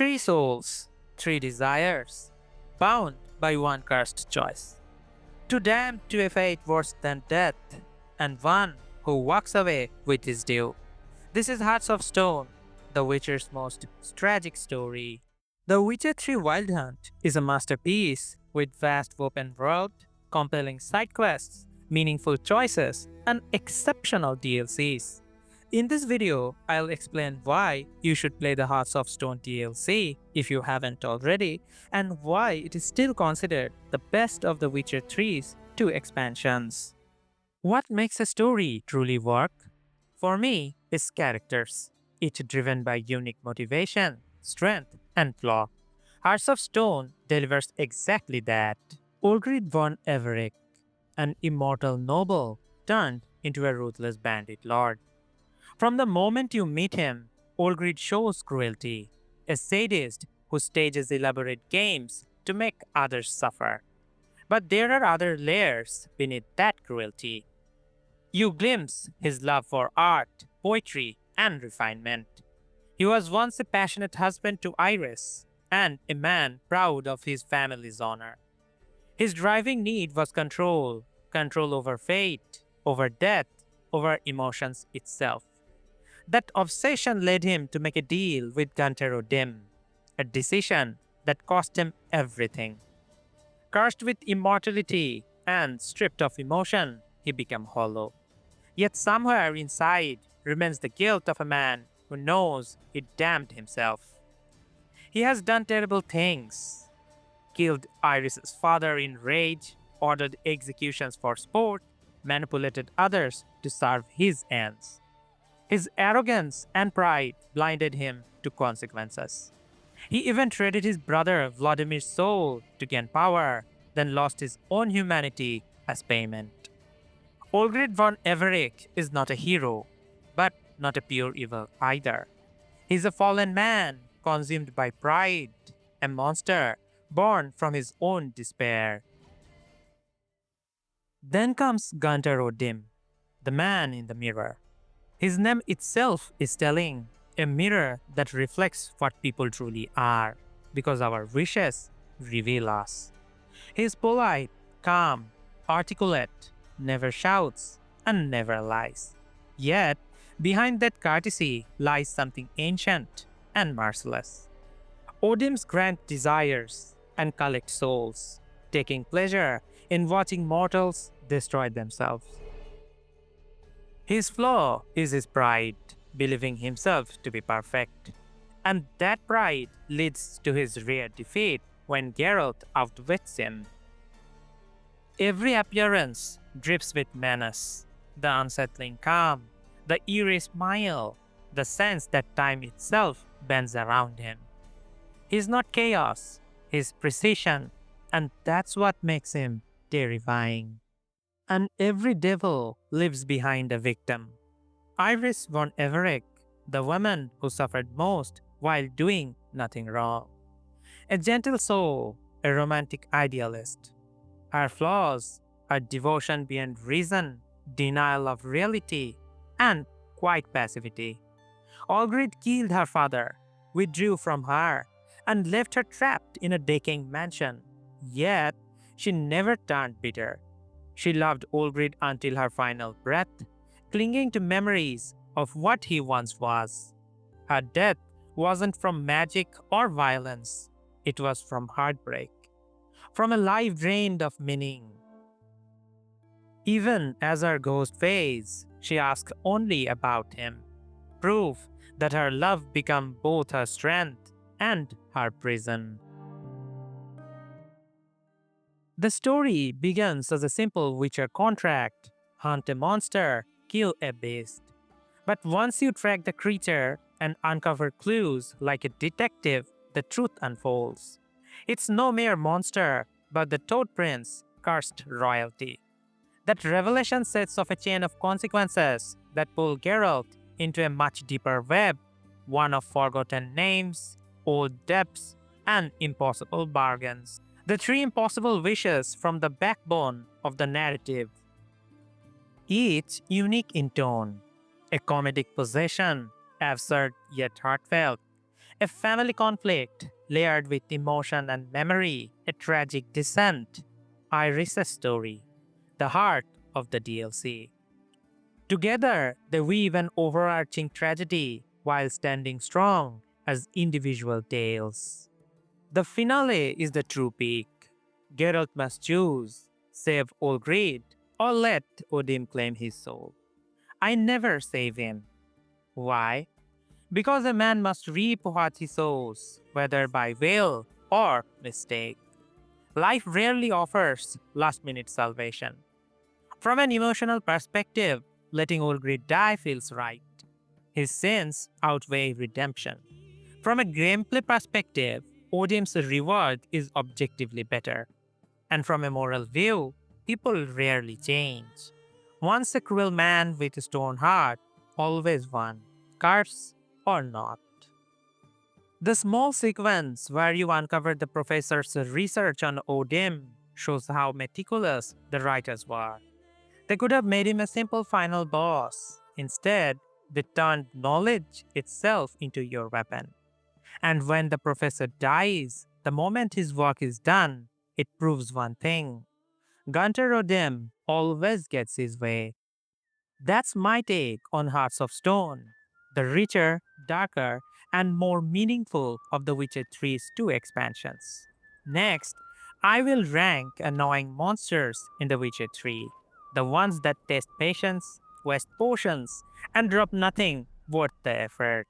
Three souls, three desires, bound by one cursed choice. Two damned to a fate worse than death, and one who walks away with his due. This is Hearts of Stone, The Witcher's most tragic story. The Witcher 3 Wild Hunt is a masterpiece with vast open world, compelling side quests, meaningful choices, and exceptional DLCs. In this video, I'll explain why you should play the Hearts of Stone DLC if you haven't already, and why it is still considered the best of the Witcher 3's two expansions. What makes a story truly work? For me, is characters, each driven by unique motivation, strength, and flaw. Hearts of Stone delivers exactly that. Olgierd von Everec, an immortal noble turned into a ruthless bandit lord. From the moment you meet him, Olgierd shows cruelty, a sadist who stages elaborate games to make others suffer. But there are other layers beneath that cruelty. You glimpse his love for art, poetry, and refinement. He was once a passionate husband to Iris, and a man proud of his family's honor. His driving need was control over fate, over death, over emotions itself. That obsession led him to make a deal with Gaunter O'Dimm, a decision that cost him everything. Cursed with immortality and stripped of emotion, he became hollow. Yet somewhere inside remains the guilt of a man who knows he damned himself. He has done terrible things. Killed Iris' father in rage, ordered executions for sport, manipulated others to serve his ends. His arrogance and pride blinded him to consequences. He even traded his brother Vladimir's soul to gain power, then lost his own humanity as payment. Olgierd von Everec is not a hero, but not a pure evil either. He's a fallen man, consumed by pride, a monster born from his own despair. Then comes Gaunter O'Dimm, the man in the mirror. His name itself is telling, a mirror that reflects what people truly are, because our wishes reveal us. He is polite, calm, articulate, never shouts, and never lies. Yet, behind that courtesy lies something ancient and merciless. O'Dimm's grant desires and collect souls, taking pleasure in watching mortals destroy themselves. His flaw is his pride, believing himself to be perfect. And that pride leads to his rare defeat when Geralt outwits him. Every appearance drips with menace, the unsettling calm, the eerie smile, the sense that time itself bends around him. He's not chaos, he's precision, and that's what makes him terrifying. And every devil lives behind a victim. Iris von Everec, the woman who suffered most while doing nothing wrong. A gentle soul, a romantic idealist. Her flaws are devotion beyond reason, denial of reality, and quiet passivity. Olgierd killed her father, withdrew from her, and left her trapped in a decaying mansion. Yet, she never turned bitter. She loved Olgierd until her final breath, clinging to memories of what he once was. Her death wasn't from magic or violence, it was from heartbreak, from a life drained of meaning. Even as her ghost fades, she asks only about him, proof that her love became both her strength and her prison. The story begins as a simple Witcher contract: hunt a monster, kill a beast. But once you track the creature and uncover clues like a detective, the truth unfolds. It's no mere monster, but the Toad Prince, cursed royalty. That revelation sets off a chain of consequences that pull Geralt into a much deeper web, one of forgotten names, old debts, and impossible bargains. The three impossible wishes from the backbone of the narrative. Each unique in tone, a comedic possession, absurd yet heartfelt, A family conflict layered with emotion and memory, a tragic descent. Iris' story, the heart of the DLC. Together, they weave an overarching tragedy while standing strong as individual tales. The finale is the true peak. Geralt must choose save Olgierd or let O'Dimm claim his soul. I never save him. Why? Because a man must reap what he sows, whether by will or mistake. Life rarely offers last minute salvation. From an emotional perspective, letting Olgierd die feels right. His sins outweigh redemption. From a gameplay perspective, Odium's reward is objectively better. And from a moral view, people rarely change. Once a cruel man with a stone heart, always one, curse or not. The small sequence where you uncover the professor's research on O'Dimm shows how meticulous the writers were. They could have made him a simple final boss. Instead, they turned knowledge itself into your weapon. And when the professor dies, the moment his work is done, it proves one thing. Gaunter O'Dimm always gets his way. That's my take on Hearts of Stone, the richer, darker, and more meaningful of The Witcher 3's two expansions. Next, I will rank annoying monsters in The Witcher 3, the ones that test patience, waste potions, and drop nothing worth the effort.